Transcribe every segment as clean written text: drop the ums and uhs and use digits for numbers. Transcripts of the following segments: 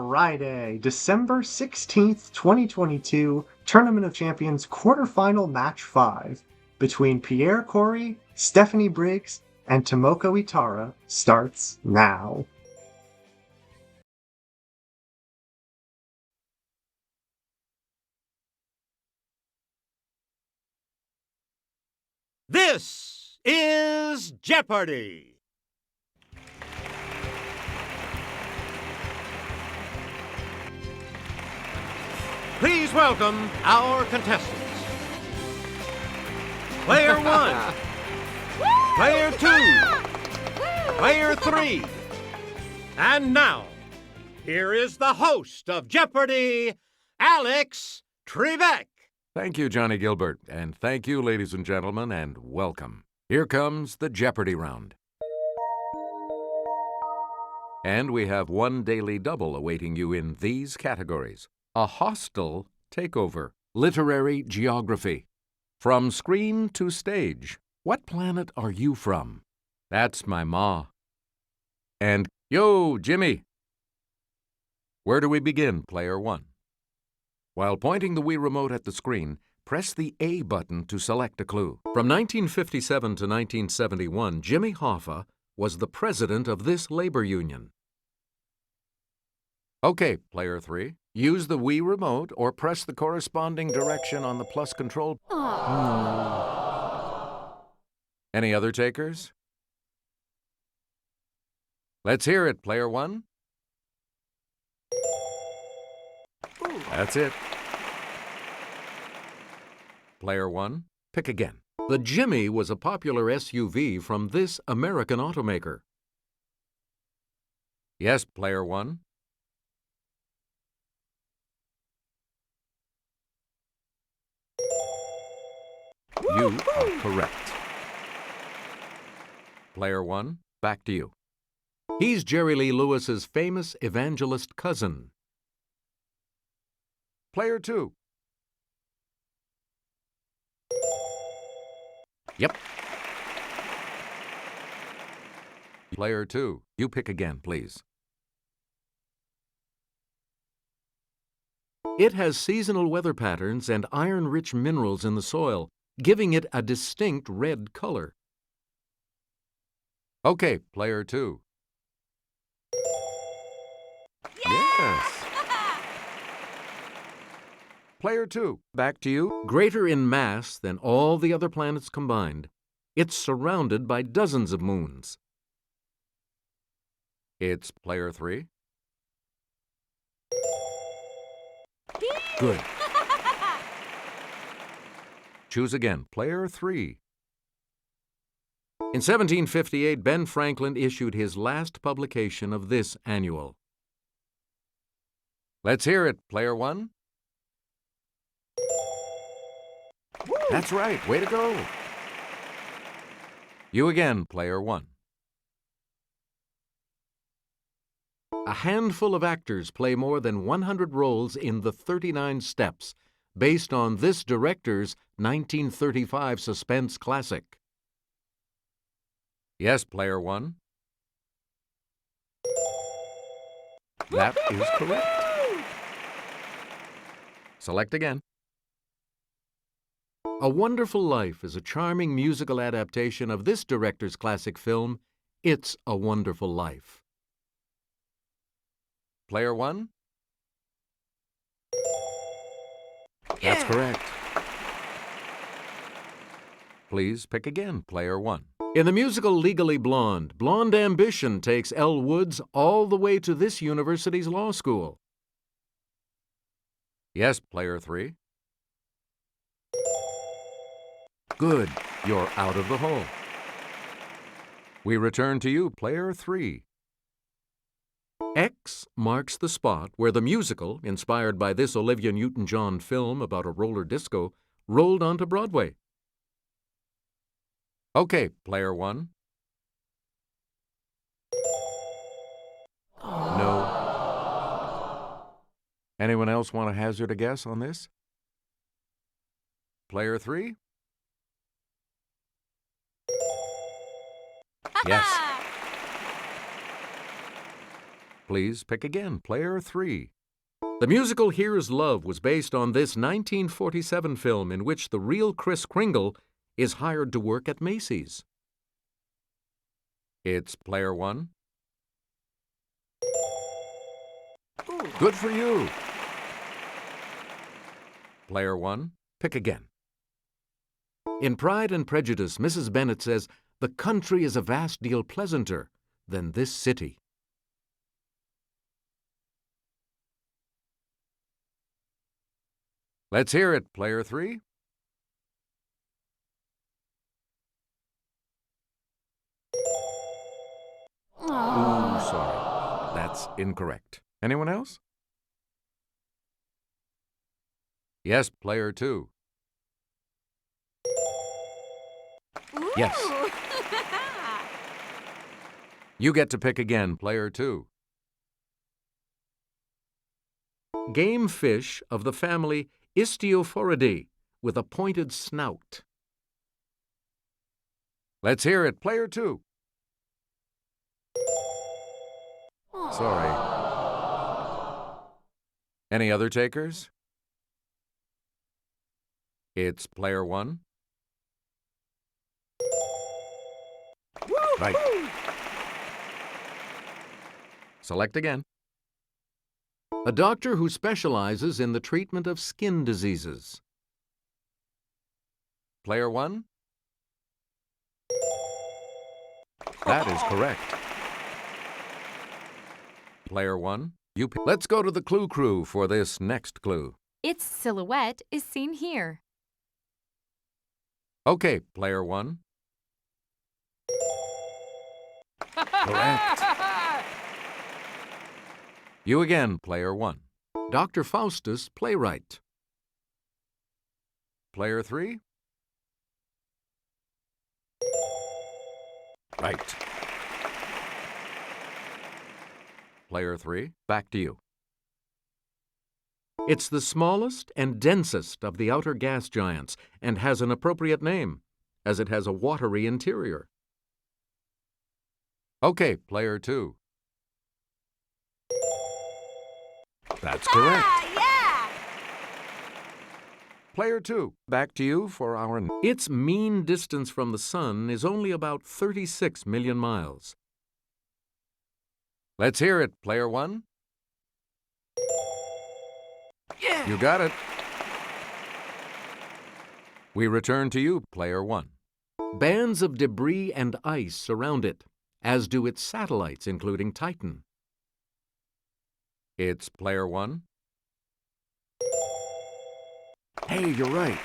Friday, December 16th, 2022, Tournament of Champions quarterfinal match 5 between Pierre, Cory, Stephanie Briggs, and Tomoko Itara starts now. This is Jeopardy! Please welcome our contestants. Player 1, Player 2, Player 3, and now, here is the host of Jeopardy, Alex Trebek. Thank you, Johnny Gilbert, and thank you, ladies and gentlemen, and welcome. Here comes the Jeopardy round. And we have one daily double awaiting you in these categories. A hostile takeover, literary geography. From screen to stage, what planet are you from? That's my ma. And, yo, Jimmy. Where do we begin, Player 1? While pointing the Wii remote at the screen, press the A button to select a clue. From 1957 to 1971, Jimmy Hoffa was the president of this labor union. Okay, Player 3. Use the Wii remote or press the corresponding direction on the plus control. Any other takers? Let's hear it, Player 1. That's it. Player 1, pick again. The Jimmy was a popular SUV from this American automaker. Yes, Player 1. You are correct. Player 1, back to you. He's Jerry Lee Lewis's famous evangelist cousin. Player 2. Yep. Player 2, you pick again, please. It has seasonal weather patterns and iron-rich minerals in the soil, giving it a distinct red color. Okay, Player 2. Yes! Player 2, back to you. Greater in mass than all the other planets combined, it's surrounded by dozens of moons. It's Player 3. Good. Choose again, Player 3. In 1758, Ben Franklin issued his last publication of this annual. Let's hear it, Player 1. That's right, way to go. You again, Player 1. A handful of actors play more than 100 roles in The 39 Steps, based on this director's 1935 suspense classic. Yes, Player 1. That is correct. Select again. A Wonderful Life is a charming musical adaptation of this director's classic film, It's a Wonderful Life. Player 1? Yeah. That's correct. Please pick again, Player 1. In the musical Legally Blonde, blonde ambition takes Elle Woods all the way to this university's law school. Yes, Player 3. Good. You're out of the hole. We return to you, Player 3. X marks the spot where the musical, inspired by this Olivia Newton-John film about a roller disco, rolled onto Broadway. Okay, Player 1. No. Anyone else want to hazard a guess on this? Player 3? Yes. Please pick again, player 3. The musical Here's Love was based on this 1947 film in which the real Kris Kringle is hired to work at Macy's. It's player 1. Good for you. Player 1, pick again. In Pride and Prejudice, Mrs. Bennet says, "The country is a vast deal pleasanter than this city." Let's hear it, player 3. Ooh, sorry. That's incorrect. Anyone else? Yes, player 2. Yes. You get to pick again, player 2. Game fish of the family Istiophoridae with a pointed snout. Let's hear it, player 2. Sorry. Any other takers? It's player 1. Right. Select again. A doctor who specializes in the treatment of skin diseases. Player 1? That is correct. Player 1, you pick. Let's go to the Clue Crew for this next clue. Its silhouette is seen here. Okay, player 1. Correct. You again, player 1. Dr. Faustus, playwright. Player 3. Right. Player 3, back to you. It's the smallest and densest of the outer gas giants and has an appropriate name, as it has a watery interior. Okay, player 2. That's correct. Yeah! Player 2, back to you for our... Its mean distance from the sun is only about 36 million miles. Let's hear it, player 1. Yeah! You got it. We return to you, player 1. Bands of debris and ice surround it, as do its satellites, including Titan. It's player 1. Hey, you're right.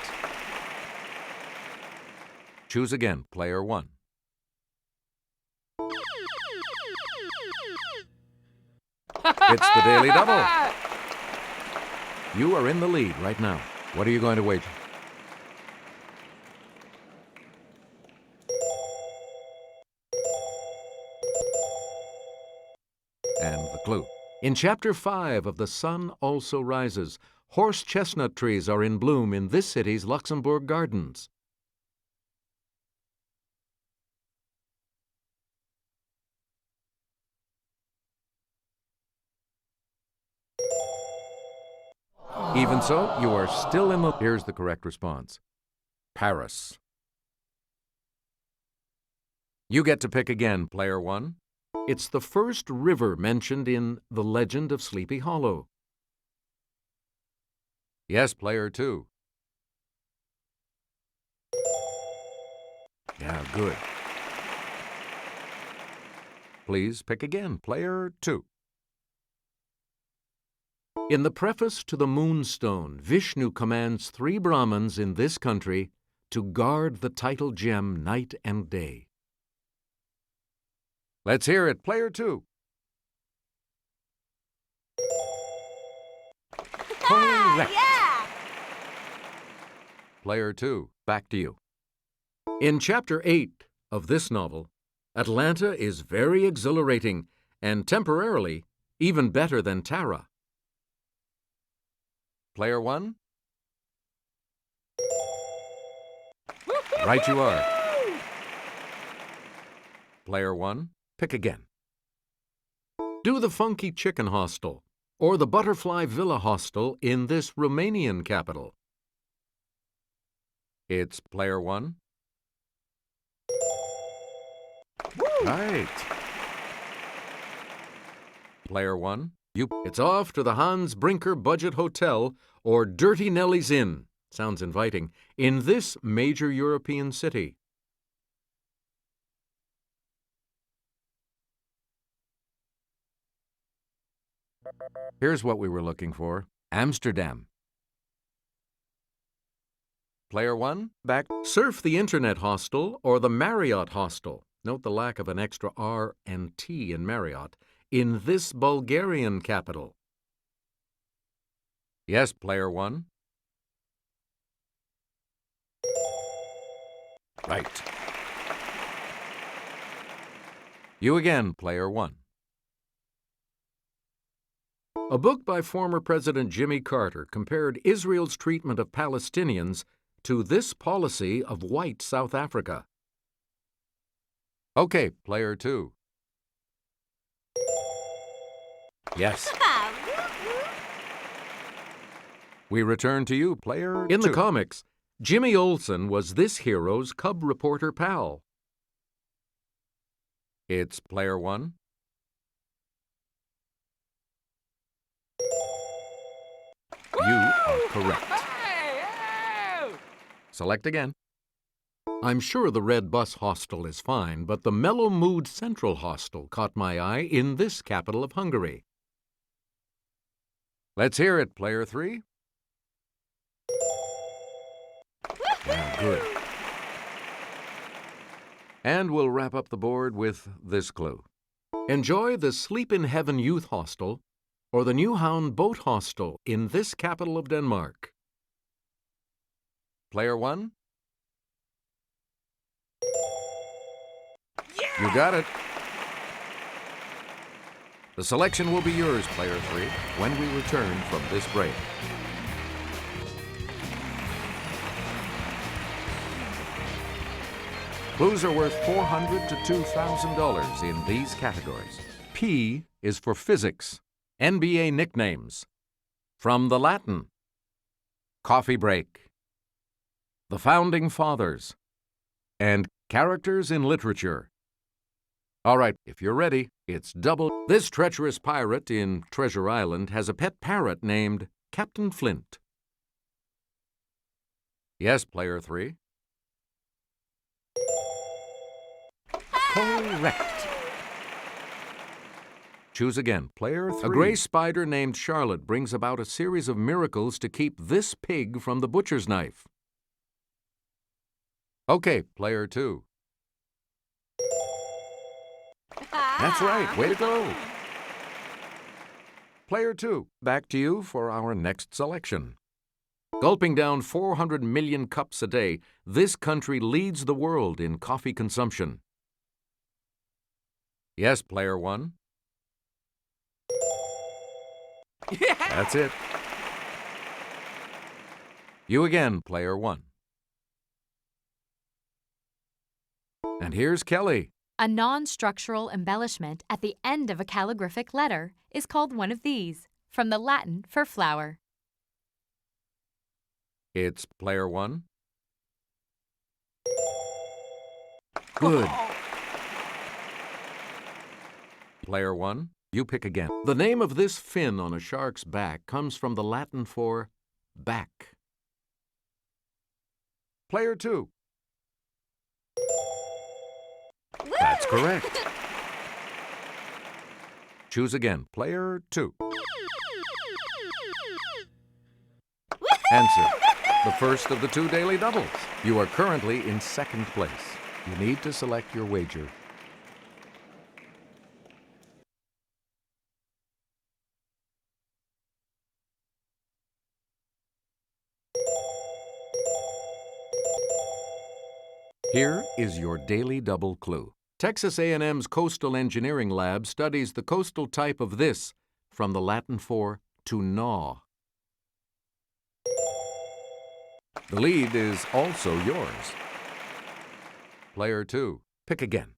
Choose again, player 1. It's the Daily Double. You are in the lead right now. What are you going to wager? And the clue. In Chapter 5 of The Sun Also Rises, horse chestnut trees are in bloom in this city's Luxembourg Gardens. Even so, you are still in the... Here's the correct response. Paris. You get to pick again, player 1. It's the first river mentioned in The Legend of Sleepy Hollow. Yes, player 2. Yeah, good. Please pick again, player 2. In the preface to the Moonstone, Vishnu commands 3 Brahmins in this country to guard the title gem night and day. Let's hear it, player 2. Correct. Yeah! Player 2, back to you. In Chapter 8 of this novel, Atlanta is very exhilarating and temporarily even better than Tara. Player 1? Right you are. Player 1, pick again. Do the Funky Chicken Hostel or the Butterfly Villa Hostel in this Romanian capital. It's player 1. Right. Player 1, it's off to the Hans Brinker Budget Hotel or Dirty Nellie's Inn, sounds inviting, in this major European city. Here's what we were looking for. Amsterdam. Player 1, back. Surf the Internet Hostel or the Marriott Hostel. Note the lack of an extra R and T in Marriott. In this Bulgarian capital. Yes, player 1. Right. You again, player 1. A book by former President Jimmy Carter compared Israel's treatment of Palestinians to this policy of white South Africa. Okay, player 2. Yes. We return to you, player 2. In the comics, Jimmy Olsen was this hero's cub reporter pal. It's player 1. You are correct. Select again. I'm sure the Red Bus Hostel is fine, but the Mellow Mood Central Hostel caught my eye in this capital of Hungary. Let's hear it, player 3. Yeah, good. And we'll wrap up the board with this clue. Enjoy the Sleep in Heaven Youth Hostel or the Newhound Boat Hostel in this capital of Denmark. Player 1. Yeah! You got it. The selection will be yours, player 3, when we return from this break. Clues are worth $400 to $2,000 in these categories. P is for physics, NBA nicknames, from the Latin, coffee break, the Founding Fathers, and characters in literature. All right, if you're ready, it's double. This treacherous pirate in Treasure Island has a pet parrot named Captain Flint. Yes, player 3. Correct. Choose again, player 3. A gray spider named Charlotte brings about a series of miracles to keep this pig from the butcher's knife. Okay, player 2. That's right, way to go. Player 2, back to you for our next selection. Gulping down 400 million cups a day, this country leads the world in coffee consumption. Yes, player 1. Yeah! That's it. You again, player 1. And here's Kelly. A non-structural embellishment at the end of a calligraphic letter is called one of these, from the Latin for flower. It's player 1. Good. Player 1, you pick again. The name of this fin on a shark's back comes from the Latin for back. Player 2. That's correct. Choose again. Player 2. Answer. The first of the 2 daily doubles. You are currently in second place. You need to select your wager. Here is your daily double clue. Texas A&M's Coastal Engineering Lab studies the coastal type of this, from the Latin for to gnaw. The lead is also yours. Player 2, pick again.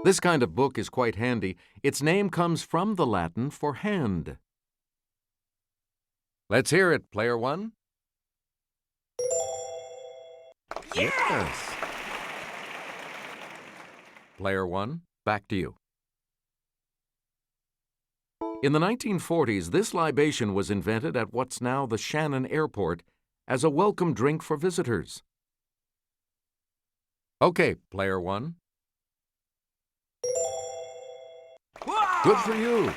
This kind of book is quite handy. Its name comes from the Latin for hand. Let's hear it, player one. Yes! Player one, back to you. In the 1940s, this libation was invented at what's now the Shannon Airport as a welcome drink for visitors. Okay, player one. Good for you.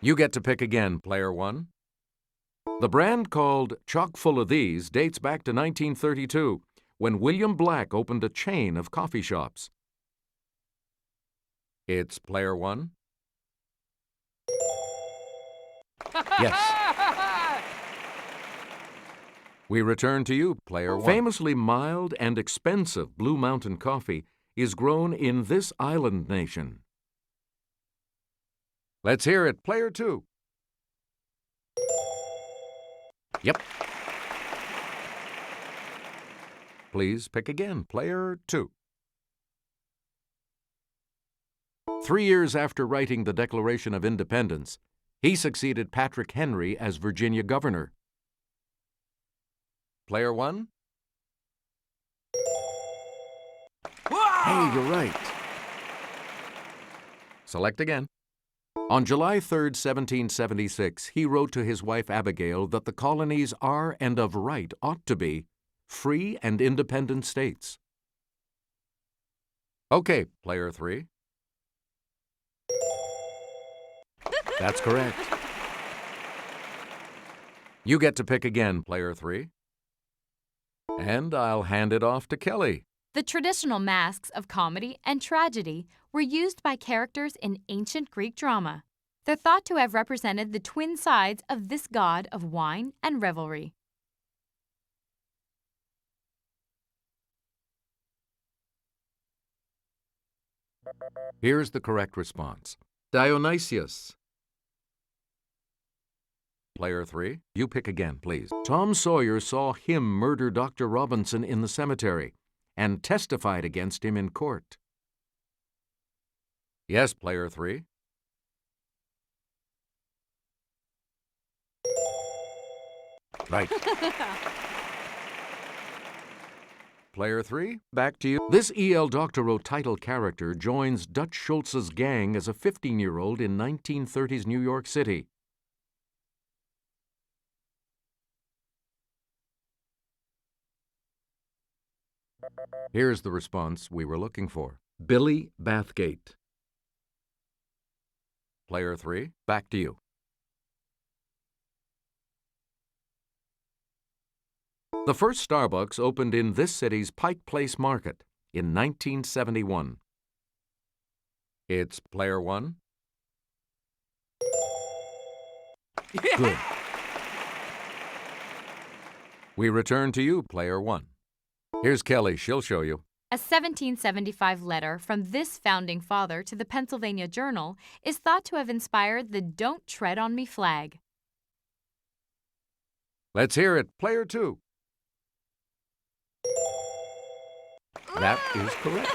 You get to pick again, player one. The brand called Chock Full of These dates back to 1932, when William Black opened a chain of coffee shops. It's player one. Yes. We return to you, player one. Famously mild and expensive Blue Mountain coffee is grown in this island nation. Let's hear it, player two. Yep. Please pick again, player two. 3 years after writing the Declaration of Independence, he succeeded Patrick Henry as Virginia governor. Player one? Hey, you're right. Select again. On July 3, 1776, he wrote to his wife Abigail that the colonies are and of right ought to be free and independent states. Okay, player three. That's correct. You get to pick again, player three. And I'll hand it off to Kelly. The traditional masks of comedy and tragedy were used by characters in ancient Greek drama. They're thought to have represented the twin sides of this god of wine and revelry. Here's the correct response. Dionysius. Player three, you pick again, please. Tom Sawyer saw him murder Dr. Robinson in the cemetery and testified against him in court. Yes, player three. Right. Player three, back to you. This E.L. Doctorow title character joins Dutch Schultz's gang as a 15-year-old in 1930s New York City. Here's the response we were looking for. Billy Bathgate. Player three, back to you. The first Starbucks opened in this city's Pike Place Market in 1971. It's player one. Good. We return to you, player one. Here's Kelly. She'll show you. A 1775 letter from this founding father to the Pennsylvania Journal is thought to have inspired the Don't Tread on Me flag. Let's hear it, player two. That is correct.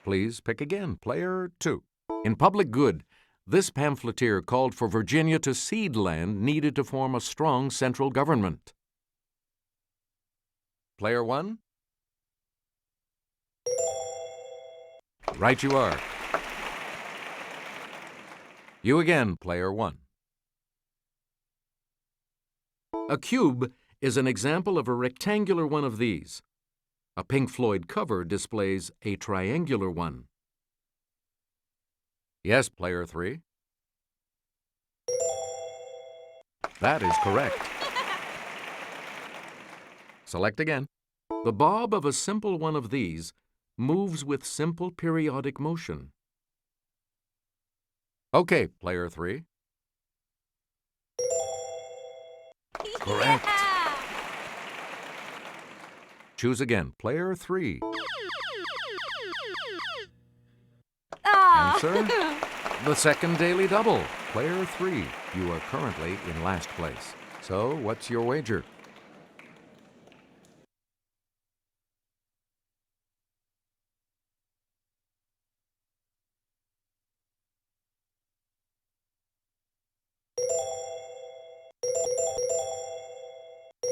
Please pick again, player two. In public good, this pamphleteer called for Virginia to cede land needed to form a strong central government. Player one? Right you are. You again, player one. A cube is an example of a rectangular one of these. A Pink Floyd cover displays a triangular one. Yes, player three. That is correct. Select again. The bob of a simple one of these moves with simple periodic motion. Okay, player three. Correct. Yeah! Choose again, player three. Ah. Answer? The second daily double, player three. You are currently in last place. So, what's your wager?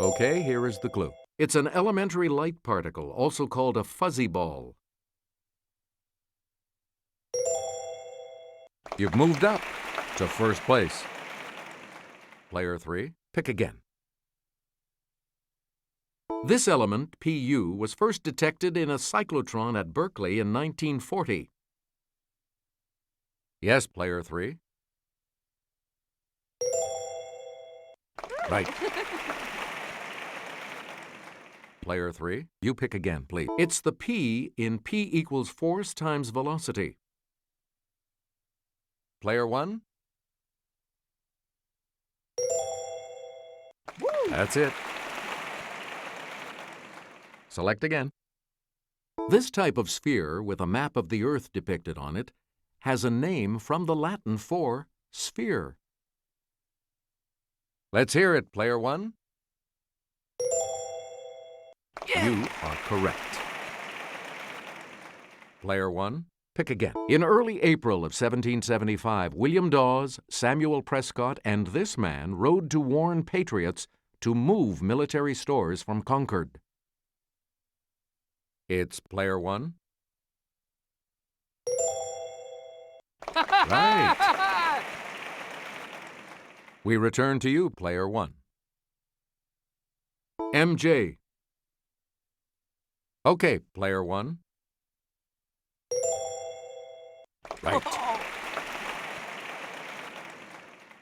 Okay, here is the clue. It's an elementary light particle, also called a fuzzy ball. You've moved up to first place. Player 3, pick again. This element, Pu, was first detected in a cyclotron at Berkeley in 1940. Yes, player 3. Right. Player 3, you pick again, please. It's the P in P equals force times velocity. Player 1? That's it. Select again. This type of sphere with a map of the Earth depicted on it has a name from the Latin for sphere. Let's hear it, player 1. You are correct. Player 1, pick again. In early April of 1775, William Dawes, Samuel Prescott, and this man rode to warn patriots to move military stores from Concord. It's player 1. Right. We return to you, player 1. MJ. Okay, player 1. Right.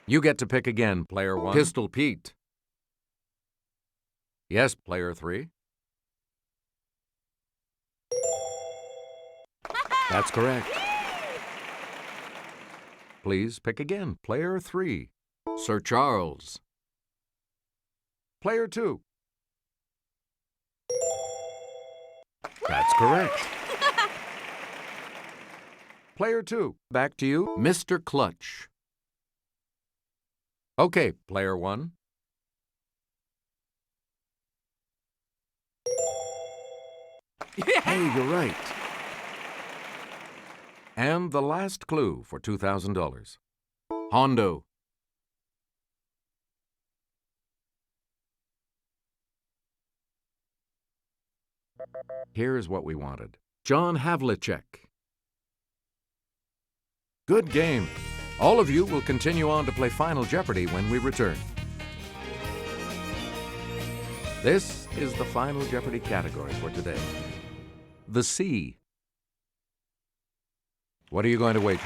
You get to pick again, player 1. Pistol Pete. Yes, player 3. That's correct. Please pick again, player 3. Sir Charles. Player 2. That's correct. Player 2, back to you, Mr. Clutch. Okay, player 1. Hey, you're right. And the last clue for $2,000. Hondo. Here's what we wanted. John Havlicek. Good game. All of you will continue on to play Final Jeopardy when we return. This is the Final Jeopardy category for today. The sea. What are you going to wager?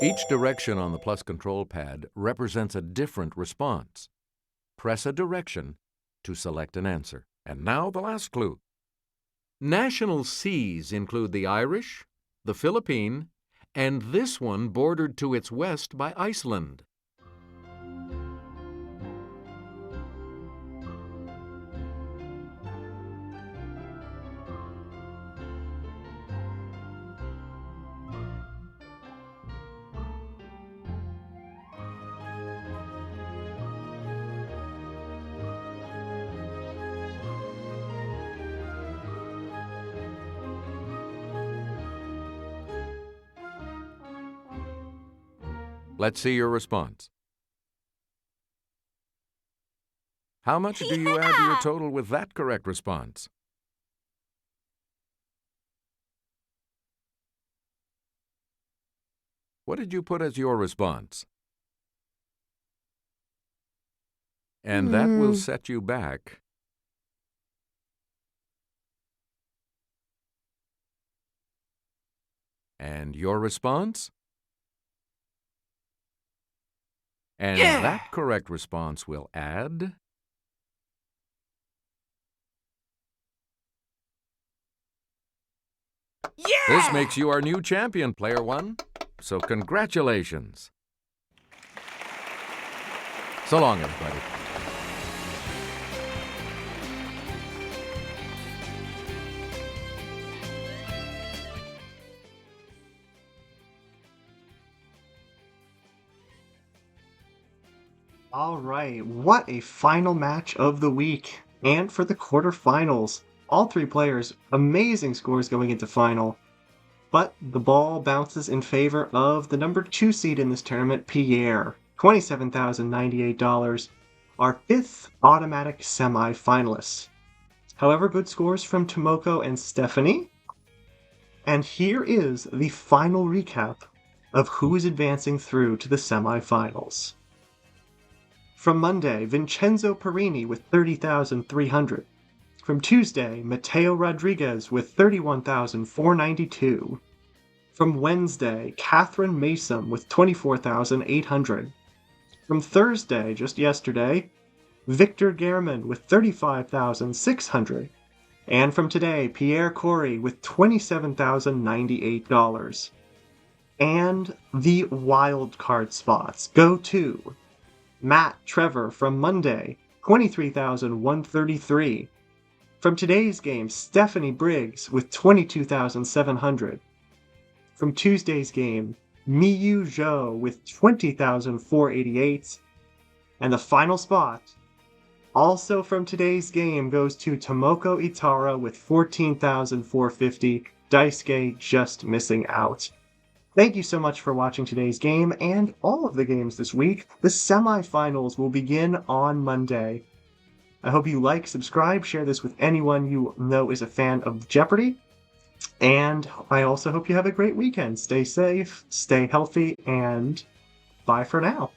Each direction on the plus control pad represents a different response. Press a direction to select an answer. And now the last clue. National seas include the Irish, the Philippine, and this one bordered to its west by Iceland. Let's see your response. How much do you add to your total with that correct response? What did you put as your response? And that will set you back. And your response? And that correct response will add... This makes you our new champion, Player One. So congratulations. So long, everybody. All right, what a final match of the week. And for the quarterfinals, all three players, amazing scores going into final. But the ball bounces in favor of the number 2 seed in this tournament, Pierre, $27,098, our 5th automatic semi-finalist. However, good scores from Tomoko and Stephanie. And here is the final recap of who is advancing through to the semi-finals. From Monday, Vincenzo Perini with 30,300. From Tuesday, Mateo Rodriguez with 31,492. From Wednesday, Catherine Mason with 24,800. From Thursday, just yesterday, Victor Gehrman with 35,600. And from today, Pierre Cory with $27,098. And the wild card spots go to Matt Trevor from Monday, 23,133. From today's game, Stephanie Briggs with 22,700. From Tuesday's game, Miyu Zhou with 20,488. And the final spot, also from today's game, goes to Tomoko Itara with 14,450. Daisuke just missing out. Thank you so much for watching today's game and all of the games this week. The semifinals will begin on Monday. I hope you like, subscribe, share this with anyone you know is a fan of Jeopardy! And I also hope you have a great weekend. Stay safe, stay healthy, and bye for now.